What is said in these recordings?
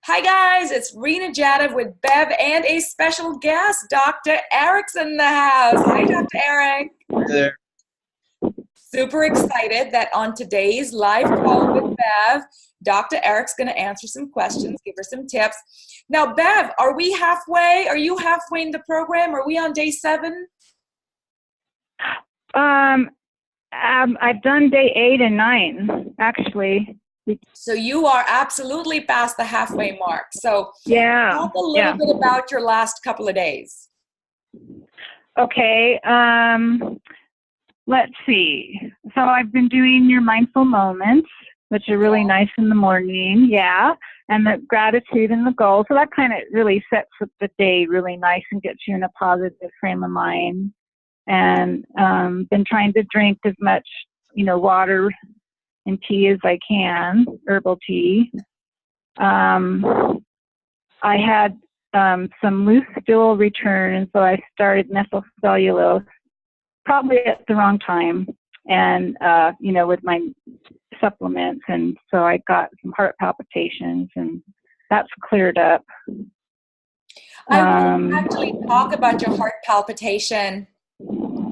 Hi guys, it's Rena Jadov with Bev and a special guest, Dr. Eric's in the house. Hi, Dr. Eric. There. Super excited that on today's live call with Bev, Dr. Eric's going to answer some questions, give her some tips. Now, Bev, are we halfway? Are you halfway in the program? Are we on day 7? I've done day 8 and 9, actually. So you are absolutely past the halfway mark. So Yeah. talk a little bit about your last couple of days. Okay. Let's see. So I've been doing your mindful moments, which are really nice in the morning. Yeah. And the gratitude and the goal. So that kind of really sets up the day really nice and gets you in a positive frame of mind. And been trying to drink as much, water and tea as I can, herbal tea. I had some loose stool return, and so I started methylcellulose, probably at the wrong time, and with my supplements, and so I got some heart palpitations, and that's cleared up. I will actually talk about your heart palpitation.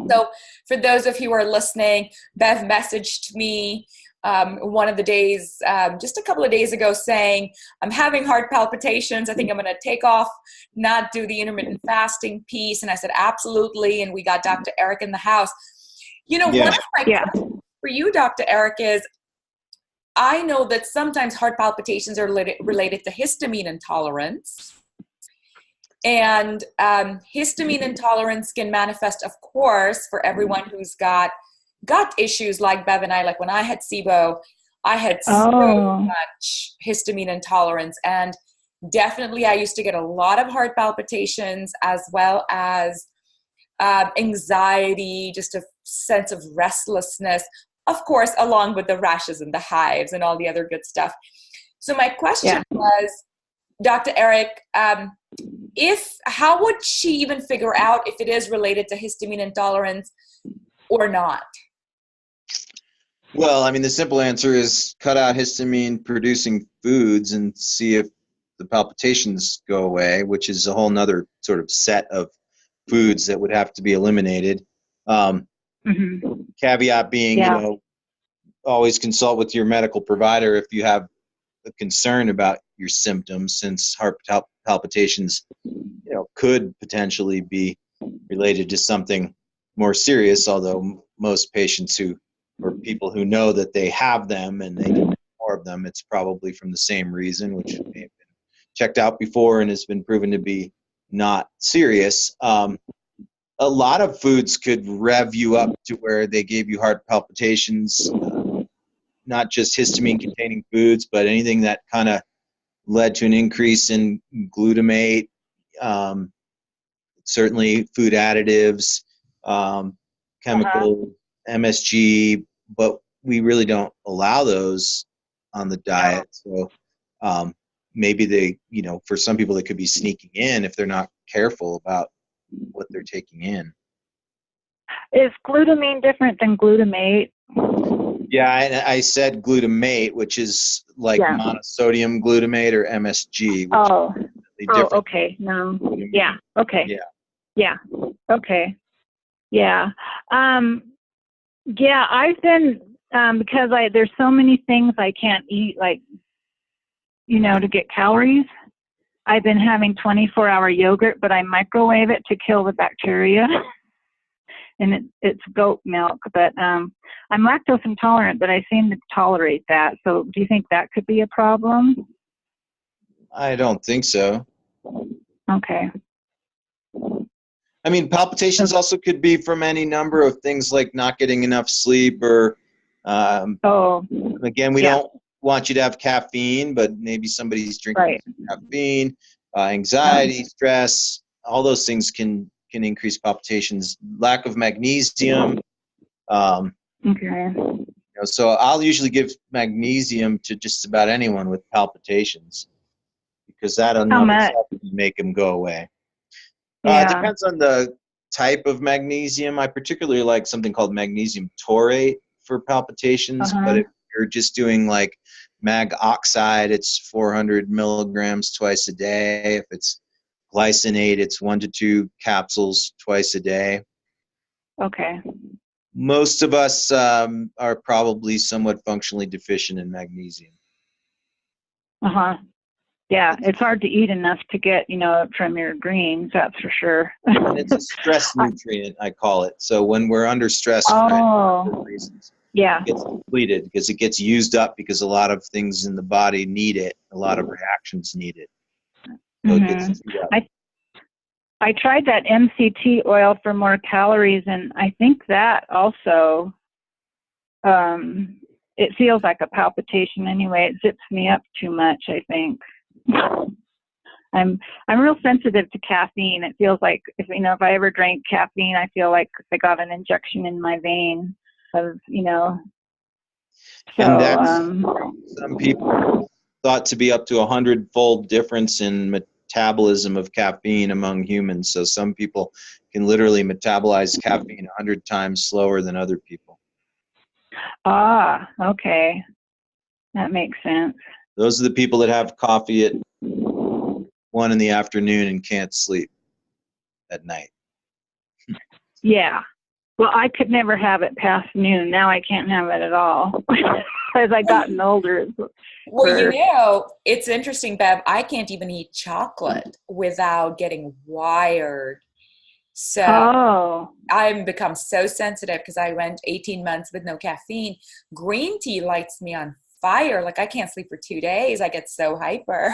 So for those of you who are listening, Bev messaged me one of the days, just a couple of days ago, saying, I'm having heart palpitations. I think I'm going to take off, not do the intermittent fasting piece. And I said, absolutely. And we got Dr. Eric in the house. One of my questions for you, Dr. Eric, is I know that sometimes heart palpitations are related to histamine intolerance. And histamine intolerance can manifest, of course, for everyone who's got gut issues like Bev and I. Like when I had SIBO, I had so much histamine intolerance. And definitely I used to get a lot of heart palpitations as well as anxiety, just a sense of restlessness, of course, along with the rashes and the hives and all the other good stuff. So my question was, Dr. Eric, how would she even figure out if it is related to histamine intolerance or not? Well, I mean, the simple answer is cut out histamine producing foods and see if the palpitations go away, which is a whole nother sort of set of foods that would have to be eliminated. Caveat being, always consult with your medical provider if you have a concern about your symptoms, since heart palpitations, could potentially be related to something more serious, although most patients or people who know that they have them and they get more of them, it's probably from the same reason, which may have been checked out before and has been proven to be not serious. A lot of foods could rev you up to where they gave you heart palpitations, not just histamine containing foods, but anything that kind of led to an increase in glutamate, certainly food additives, chemical, MSG, but we really don't allow those on the diet. So maybe for some people, they could be sneaking in if they're not careful about what they're taking in. Is glutamine different than glutamate? Yeah, I said glutamate, which is like monosodium glutamate or MSG. Which okay. No. Yeah. Okay. Yeah. Okay. Yeah. I've been, because there's so many things I can't eat, like, to get calories. I've been having 24-hour yogurt, but I microwave it to kill the bacteria. And it's goat milk, but I'm lactose intolerant, but I seem to tolerate that. So do you think that could be a problem? I don't think so. Okay. I mean, palpitations also could be from any number of things, like not getting enough sleep or, again, we don't want you to have caffeine, but maybe somebody's drinking caffeine, anxiety, stress, all those things can increase palpitations. Lack of magnesium. So I'll usually give magnesium to just about anyone with palpitations, because that will make them go away. It depends on the type of magnesium. I particularly like something called magnesium taurate for palpitations, but if you're just doing like mag oxide, it's 400 milligrams twice a day. If it's glycinate, it's 1 to 2 capsules twice a day. Okay. Most of us are probably somewhat functionally deficient in magnesium. Uh-huh. Yeah, it's hard to eat enough to get, from your greens, that's for sure. And it's a stress nutrient, I call it. So when we're under stress for other reasons, yeah. it gets depleted because it gets used up because a lot of things in the body need it. A lot of reactions need it. So it gets chewed up. I tried that MCT oil for more calories, and I think that also, it feels like a palpitation anyway. It zips me up too much, I think. I'm real sensitive to caffeine. It feels like if I ever drank caffeine, I feel like I got an injection in my vein of, So, and that's some people thought to be up to 100-fold difference in metabolism of caffeine among humans. So some people can literally metabolize caffeine 100 times slower than other people. Okay. That makes sense. Those are the people that have coffee at 1 in the afternoon and can't sleep at night. Yeah. Well, I could never have it past noon. Now I can't have it at all as I gotten older. Well, it's interesting, Bev. I can't even eat chocolate without getting wired. So I've become so sensitive because I went 18 months with no caffeine. Green tea lights me on fire. Like I can't sleep for 2 days. I get so hyper.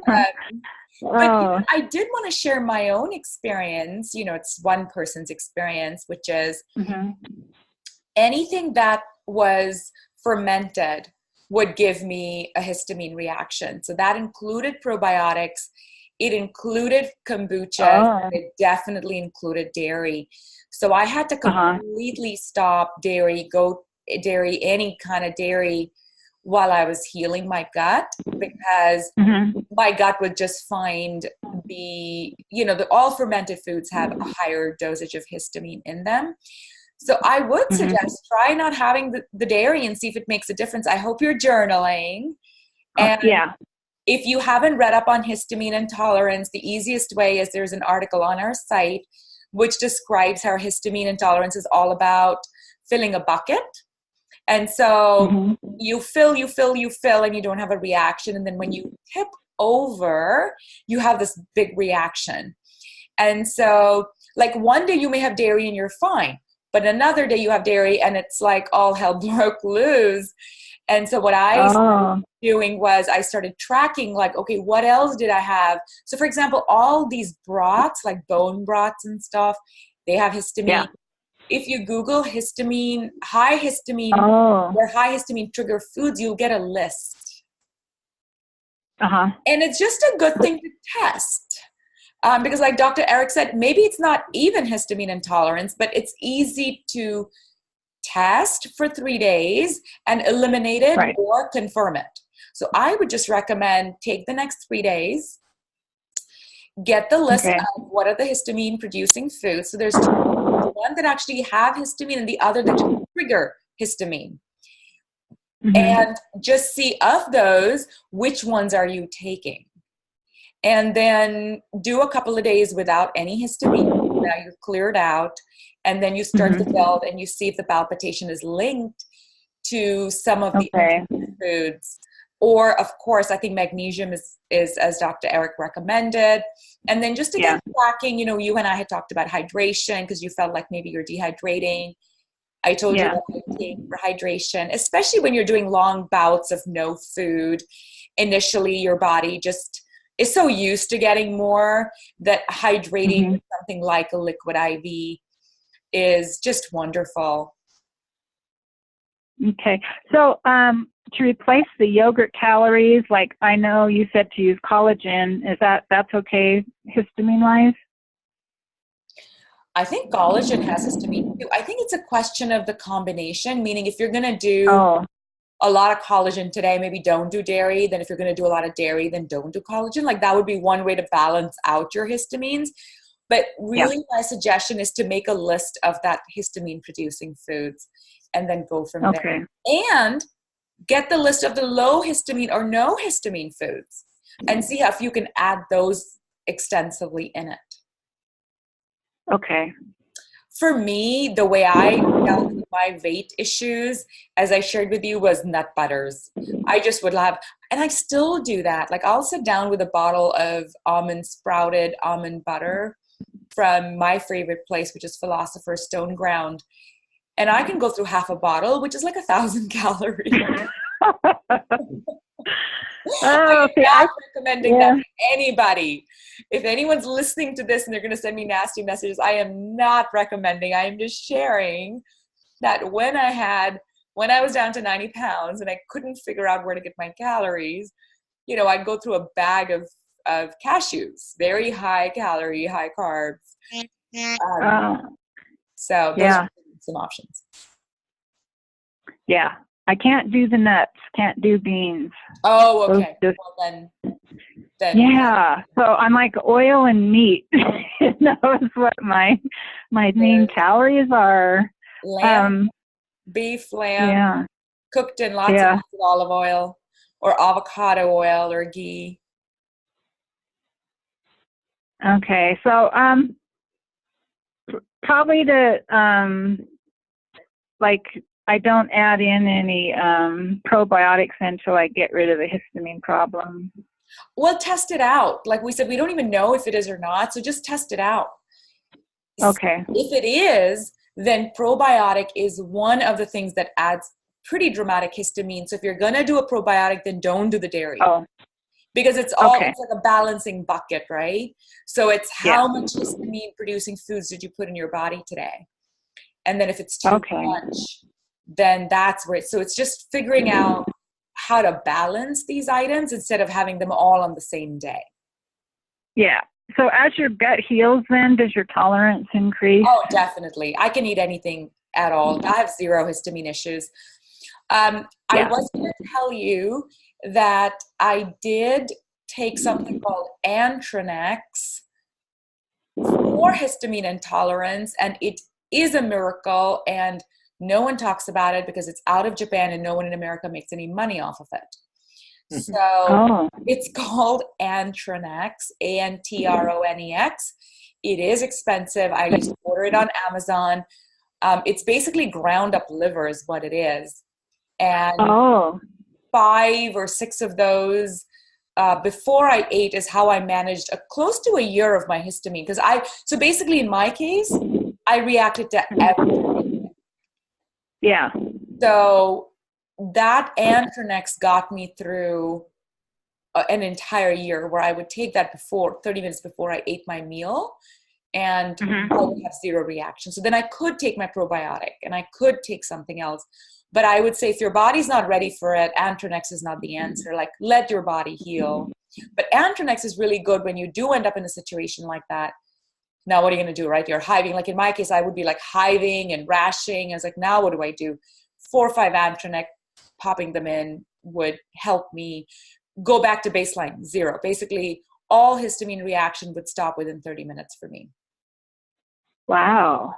But I did want to share my own experience. It's one person's experience, which is anything that was fermented would give me a histamine reaction. So that included probiotics. It included kombucha. It definitely included dairy. So I had to completely stop dairy, goat dairy, any kind of dairy while I was healing my gut, because my gut would just find all fermented foods have a higher dosage of histamine in them. So I would suggest try not having the dairy and see if it makes a difference. I hope you're journaling. And if you haven't read up on histamine intolerance, the easiest way is there's an article on our site which describes how histamine intolerance is all about filling a bucket. And so you fill, and you don't have a reaction. And then when you tip over, you have this big reaction. And so like one day you may have dairy and you're fine, but another day you have dairy and it's like all hell broke loose. And so what I started doing was I started tracking like, okay, what else did I have? So for example, all these broths, like bone broths and stuff, they have histamine. Yeah. If you Google histamine, high histamine, or high histamine trigger foods, you'll get a list. And it's just a good thing to test. Because like Dr. Eric said, maybe it's not even histamine intolerance, but it's easy to test for 3 days and eliminate it or confirm it. So I would just recommend take the next 3 days, get the list of what are the histamine producing foods. So there's one that actually have histamine and the other that trigger histamine. And just see of those, which ones are you taking? And then do a couple of days without any histamine. Now you're cleared out. And then you start to build and you see if the palpitation is linked to some of the foods. Or, of course, I think magnesium is as Dr. Eric recommended. And then just again, tracking, you and I had talked about hydration because you felt like maybe you're dehydrating. I told you that I take for hydration, especially when you're doing long bouts of no food. Initially, your body just is so used to getting more that hydrating with something like a liquid IV is just wonderful. Okay. So to replace the yogurt calories, like I know you said to use collagen, that's okay histamine wise? I think collagen has histamine too. I think it's a question of the combination, meaning if you're going to do a lot of collagen today, maybe don't do dairy. Then if you're going to do a lot of dairy, then don't do collagen. Like that would be one way to balance out your histamines. But really my suggestion is to make a list of that histamine producing foods and then go from there. And get the list of the low histamine or no histamine foods and see if you can add those extensively in it. Okay. For me, the way I dealt with my weight issues, as I shared with you, was nut butters. I just would have, and I still do that. Like I'll sit down with a bottle of sprouted almond butter from my favorite place, which is Philosopher's Stone Ground. And I can go through half a bottle, which is like 1,000 calories. I'm not recommending that to anybody. If anyone's listening to this and they're going to send me nasty messages, I am not recommending. I am just sharing that when I was down to 90 pounds and I couldn't figure out where to get my calories, you know, I'd go through a bag of cashews, very high calorie, high carbs. So those are some options. Yeah. I can't do the nuts, can't do beans. Oh, okay. Well, then. Yeah. So I'm like oil and meat. Knows what my main calories are. Lamb, beef, lamb, cooked in lots of olive oil or avocado oil or ghee. Okay. So probably I don't add in any probiotics until I get rid of the histamine problem. Well, test it out. Like we said, we don't even know if it is or not, so just test it out. Okay. If it is, then probiotic is one of the things that adds pretty dramatic histamine. So if you're going to do a probiotic, then don't do the dairy. Oh. Because it's like a balancing bucket, right? So it's how much histamine producing foods did you put in your body today? And then if it's too much, then that's where so it's just figuring out how to balance these items instead of having them all on the same day. Yeah. So as your gut heals, then does your tolerance increase? Oh, definitely. I can eat anything at all. I have zero histamine issues. I was going to tell you that I did take something called Antranex for histamine intolerance, and it is a miracle, and no one talks about it because it's out of Japan and no one in America makes any money off of it. So it's called Antranex, Antronex. It is expensive. I used to order it on Amazon. It's basically ground up liver is what it is. And 5 or 6 of those before I ate is how I managed close to a year of my histamine. So basically in my case, I reacted to everything. Yeah. So that Antranex got me through an entire year where I would take that 30 minutes before I ate my meal, and I would have zero reaction. So then I could take my probiotic and I could take something else. But I would say if your body's not ready for it, Antranex is not the answer. Like, let your body heal. But Antranex is really good when you do end up in a situation like that. Now, what are you going to do, right? You're hiving. Like in my case, I would be like hiving and rashing. I was like, now what do I do? 4 or 5 Antranex, popping them in would help me go back to baseline, 0. Basically, all histamine reaction would stop within 30 minutes for me. Wow.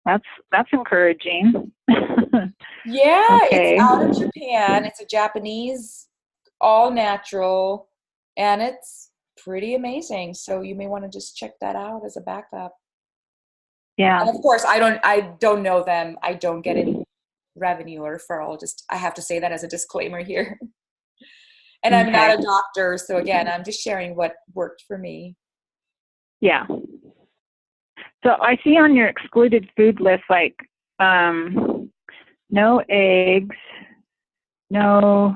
That's encouraging. Yeah, it's out of Japan. It's a Japanese, all natural, and it's pretty amazing. So you may want to just check that out as a backup. Yeah. And of course, I don't know them. I don't get any revenue or referral. I have to say that as a disclaimer here. And I'm not a doctor, so again, I'm just sharing what worked for me. Yeah. So I see on your excluded food list, like no eggs, no,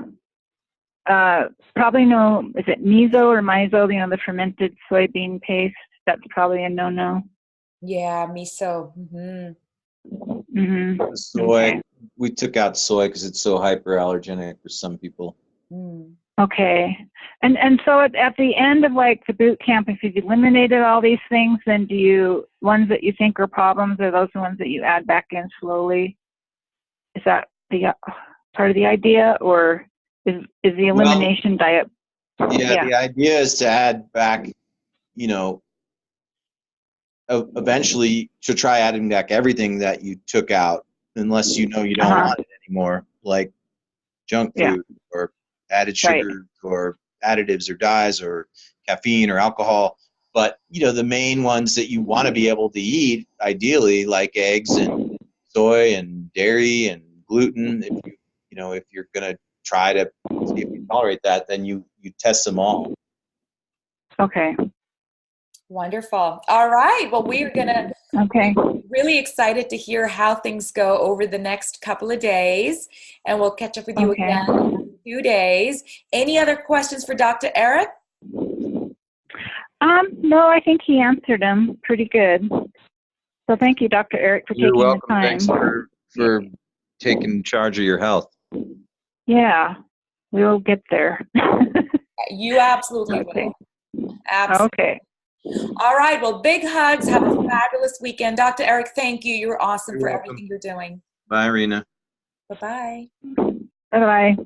probably no, is it miso or miso, the fermented soybean paste? That's probably a no-no. Yeah, miso. Soy. We took out soy because it's so hyperallergenic for some people. Okay. And so at the end of like the boot camp, if you've eliminated all these things, then ones that you think are problems, are those the ones that you add back in slowly? Is that the part of the idea, or is the elimination diet? Yeah, the idea is to add back, eventually to try adding back everything that you took out, unless you don't want it anymore. Like junk food or added sugar or additives or dyes or caffeine or alcohol. But, the main ones that you want to be able to eat, ideally, like eggs and soy and dairy and gluten, if you're going to try to see if you tolerate that, then you test them all. Okay. Wonderful. All right. Well, we're going to be really excited to hear how things go over the next couple of days, and we'll catch up with you again in a few days. Any other questions for Dr. Eric? No, I think he answered them pretty good. So thank you, Dr. Eric, for taking the time. Thanks for taking charge of your health. Yeah, we'll get there. You absolutely will. Absolutely. Okay. All right. Well, big hugs. Have a fabulous weekend. Dr. Eric, thank you. You're awesome for welcome. everything you're doing. Bye, Rena. Bye-bye. Bye-bye.